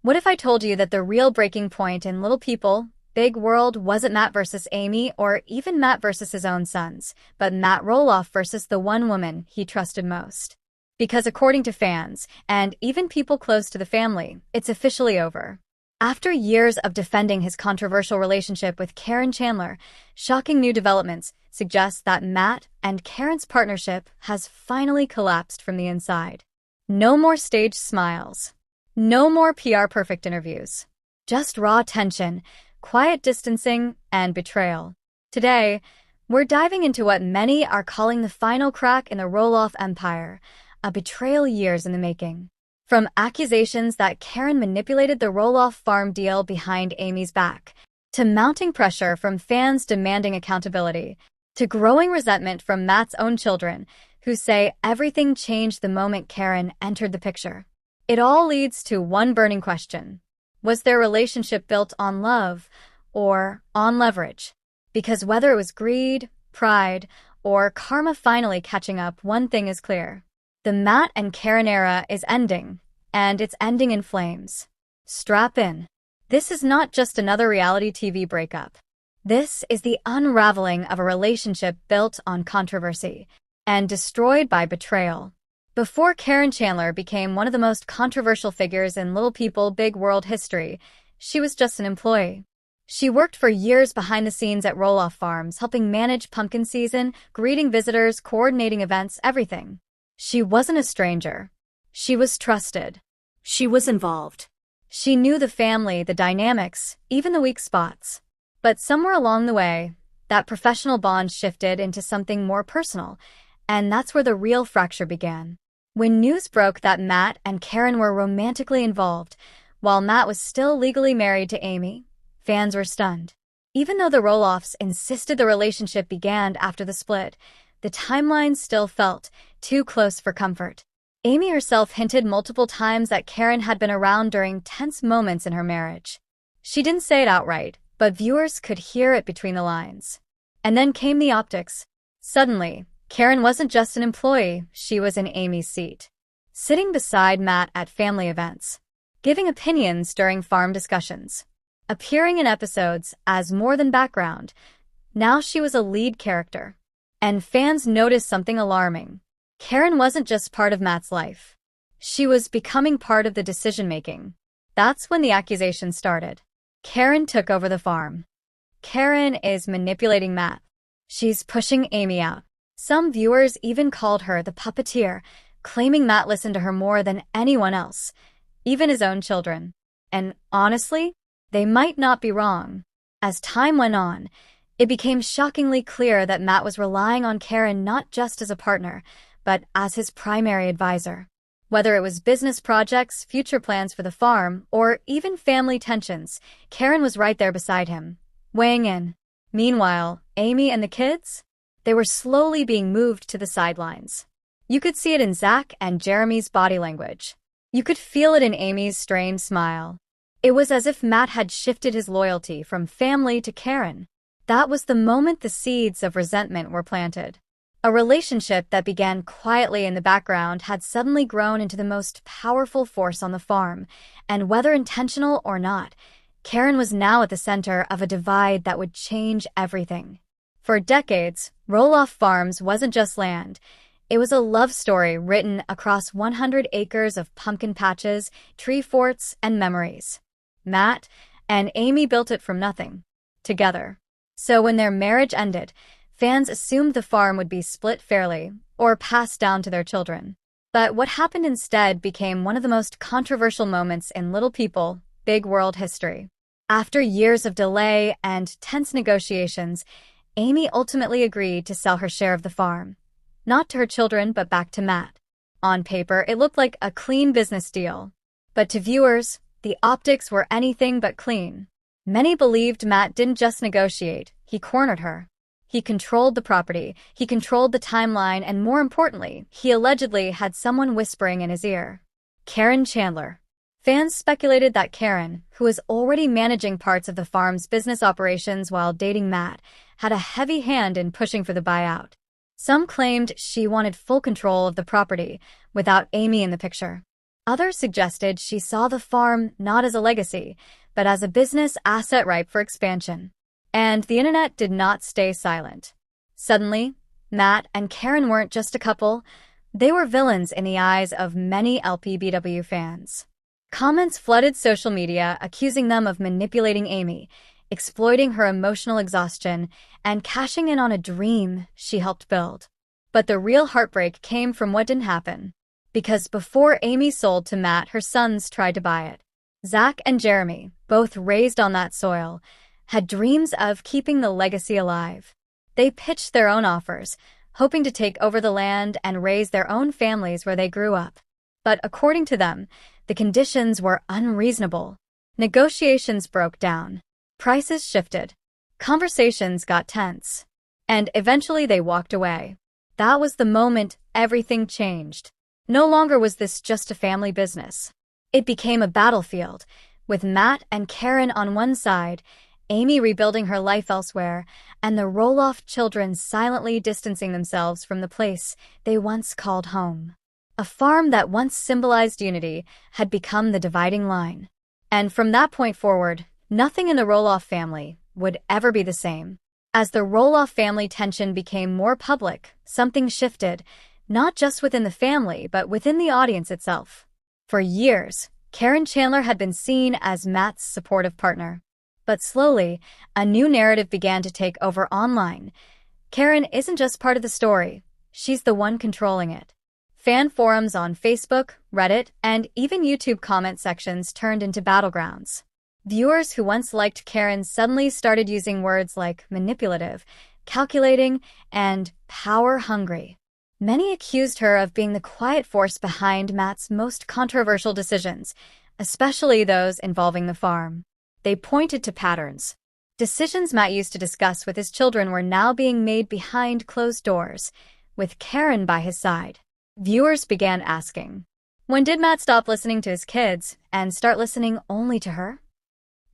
What if I told you that the real breaking point in Little People, Big World wasn't Matt versus Amy or even Matt versus his own sons, but Matt Roloff versus the one woman he trusted most? Because according to fans, and even people close to the family, it's officially over. After years of defending his controversial relationship with Caryn Chandler, shocking new developments suggest that Matt and Caryn's partnership has finally collapsed from the inside. No more staged smiles. No more PR-perfect interviews. Just raw tension, quiet distancing, and betrayal. Today, we're diving into what many are calling the final crack in the Roloff empire, a betrayal years in the making. From accusations that Caryn manipulated the Roloff Farm deal behind Amy's back, to mounting pressure from fans demanding accountability, to growing resentment from Matt's own children, who say everything changed the moment Caryn entered the picture. It all leads to one burning question. Was their relationship built on love or on leverage? Because whether it was greed, pride, or karma finally catching up, one thing is clear. The Matt and Caryn era is ending, and it's ending in flames. Strap in. This is not just another reality TV breakup. This is the unraveling of a relationship built on controversy and destroyed by betrayal. Before Caryn Chandler became one of the most controversial figures in Little People, Big World history, she was just an employee. She worked for years behind the scenes at Roloff Farms, helping manage pumpkin season, greeting visitors, coordinating events, everything. She wasn't a stranger. She was trusted. She was involved. She knew the family, the dynamics, even the weak spots. But somewhere along the way, that professional bond shifted into something more personal, and that's where the real fracture began. When news broke that Matt and Caryn were romantically involved, while Matt was still legally married to Amy, fans were stunned. Even though the Roloffs insisted the relationship began after the split, the timeline still felt too close for comfort. Amy herself hinted multiple times that Caryn had been around during tense moments in her marriage. She didn't say it outright, but viewers could hear it between the lines. And then came the optics. Suddenly, Caryn wasn't just an employee, she was in Amy's seat. Sitting beside Matt at family events. Giving opinions during farm discussions. Appearing in episodes as more than background. Now she was a lead character. And fans noticed something alarming. Caryn wasn't just part of Matt's life. She was becoming part of the decision-making. That's when the accusations started. Caryn took over the farm. Caryn is manipulating Matt. She's pushing Amy out. Some viewers even called her the puppeteer, claiming Matt listened to her more than anyone else, even his own children. And honestly, they might not be wrong. As time went on, it became shockingly clear that Matt was relying on Caryn not just as a partner, but as his primary advisor. Whether it was business projects, future plans for the farm, or even family tensions, Caryn was right there beside him, weighing in. Meanwhile, Amy and the kids? They were slowly being moved to the sidelines. You could see it in Zach and Jeremy's body language. You could feel it in Amy's strained smile. It was as if Matt had shifted his loyalty from family to Caryn. That was the moment the seeds of resentment were planted. A relationship that began quietly in the background had suddenly grown into the most powerful force on the farm, and whether intentional or not, Caryn was now at the center of a divide that would change everything. For decades, Roloff Farms wasn't just land. It was a love story written across 100 acres of pumpkin patches, tree forts, and memories. Matt and Amy built it from nothing, together. So when their marriage ended, fans assumed the farm would be split fairly or passed down to their children. But what happened instead became one of the most controversial moments in Little People, Big World history. After years of delay and tense negotiations, Amy ultimately agreed to sell her share of the farm. Not to her children, but back to Matt. On paper, it looked like a clean business deal. But to viewers, the optics were anything but clean. Many believed Matt didn't just negotiate, he cornered her. He controlled the property, he controlled the timeline, and more importantly, he allegedly had someone whispering in his ear. Caryn Chandler. Fans speculated that Caryn, who was already managing parts of the farm's business operations while dating Matt, had a heavy hand in pushing for the buyout. Some claimed she wanted full control of the property, without Amy in the picture. Others suggested she saw the farm not as a legacy, but as a business asset ripe for expansion. And the internet did not stay silent. Suddenly, Matt and Caryn weren't just a couple, they were villains in the eyes of many LPBW fans. Comments flooded social media accusing them of manipulating Amy, exploiting her emotional exhaustion, and cashing in on a dream she helped build. But the real heartbreak came from what didn't happen. Because before Amy sold to Matt, her sons tried to buy it. Zach and Jeremy, both raised on that soil, had dreams of keeping the legacy alive. They pitched their own offers, hoping to take over the land and raise their own families where they grew up. But according to them, the conditions were unreasonable. Negotiations broke down. Prices shifted. Conversations got tense. And eventually they walked away. That was the moment everything changed. No longer was this just a family business. It became a battlefield, with Matt and Caryn on one side, Amy rebuilding her life elsewhere, and the Roloff children silently distancing themselves from the place they once called home. A farm that once symbolized unity had become the dividing line. And from that point forward, nothing in the Roloff family would ever be the same. As the Roloff family tension became more public, something shifted, not just within the family, but within the audience itself. For years, Caryn Chandler had been seen as Matt's supportive partner. But slowly, a new narrative began to take over online. Caryn isn't just part of the story, she's the one controlling it. Fan forums on Facebook, Reddit, and even YouTube comment sections turned into battlegrounds. Viewers who once liked Caryn suddenly started using words like manipulative, calculating, and power-hungry. Many accused her of being the quiet force behind Matt's most controversial decisions, especially those involving the farm. They pointed to patterns. Decisions Matt used to discuss with his children were now being made behind closed doors, with Caryn by his side. Viewers began asking, when did Matt stop listening to his kids and start listening only to her?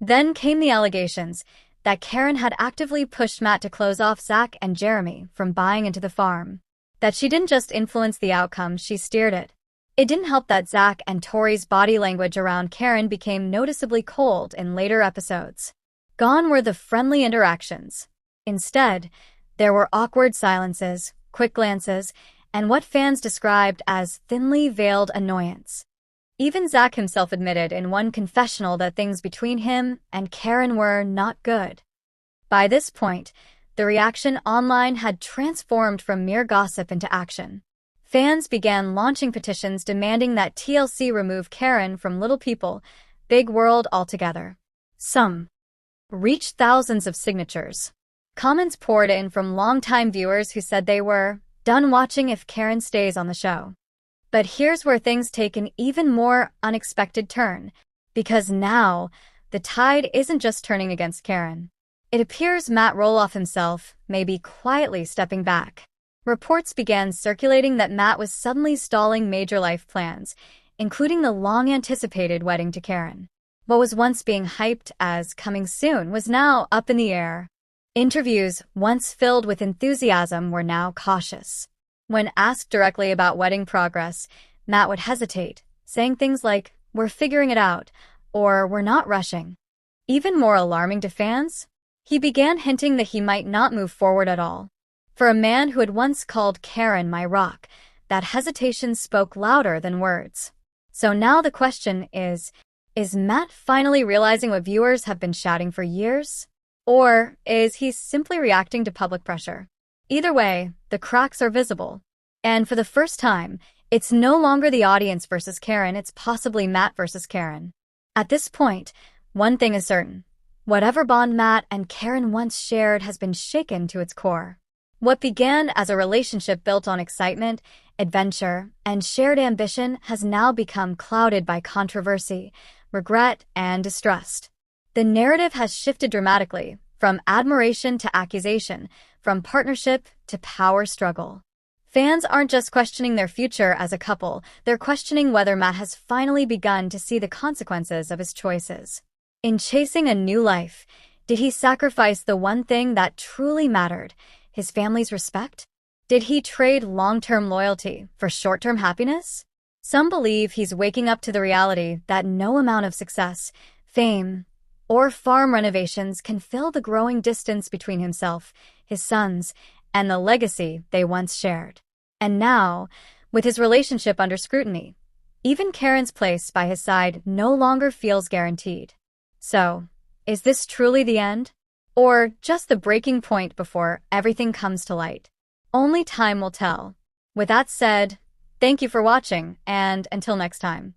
Then came the allegations that Caryn had actively pushed Matt to close off Zach and Jeremy from buying into the farm. That she didn't just influence the outcome, she steered it. It didn't help that Zach and Tori's body language around Caryn became noticeably cold in later episodes. Gone were the friendly interactions. Instead, there were awkward silences, quick glances, and what fans described as thinly veiled annoyance. Even Zach himself admitted in one confessional that things between him and Caryn were not good. By this point, the reaction online had transformed from mere gossip into action. Fans began launching petitions demanding that TLC remove Caryn from Little People, Big World altogether. Some reached thousands of signatures. Comments poured in from longtime viewers who said they were done watching if Caryn stays on the show. But here's where things take an even more unexpected turn, because now the tide isn't just turning against Caryn. It appears Matt Roloff himself may be quietly stepping back. Reports began circulating that Matt was suddenly stalling major life plans, including the long-anticipated wedding to Caryn. What was once being hyped as coming soon was now up in the air. Interviews, once filled with enthusiasm, were now cautious. When asked directly about wedding progress, Matt would hesitate, saying things like, "We're figuring it out," or "We're not rushing." Even more alarming to fans, he began hinting that he might not move forward at all. For a man who had once called Caryn my rock, that hesitation spoke louder than words. So now the question is Matt finally realizing what viewers have been shouting for years? Or is he simply reacting to public pressure? Either way, the cracks are visible. And for the first time, it's no longer the audience versus Caryn, it's possibly Matt versus Caryn. At this point, one thing is certain. Whatever bond Matt and Caryn once shared has been shaken to its core. What began as a relationship built on excitement, adventure, and shared ambition has now become clouded by controversy, regret, and distrust. The narrative has shifted dramatically, from admiration to accusation, from partnership to power struggle. Fans aren't just questioning their future as a couple, they're questioning whether Matt has finally begun to see the consequences of his choices. In chasing a new life, did he sacrifice the one thing that truly mattered, his family's respect? Did he trade long-term loyalty for short-term happiness? Some believe he's waking up to the reality that no amount of success, fame, or farm renovations can fill the growing distance between himself, his sons, and the legacy they once shared. And now, with his relationship under scrutiny, even Caryn's place by his side no longer feels guaranteed. So, is this truly the end? Or just the breaking point before everything comes to light? Only time will tell. With that said, thank you for watching, and until next time.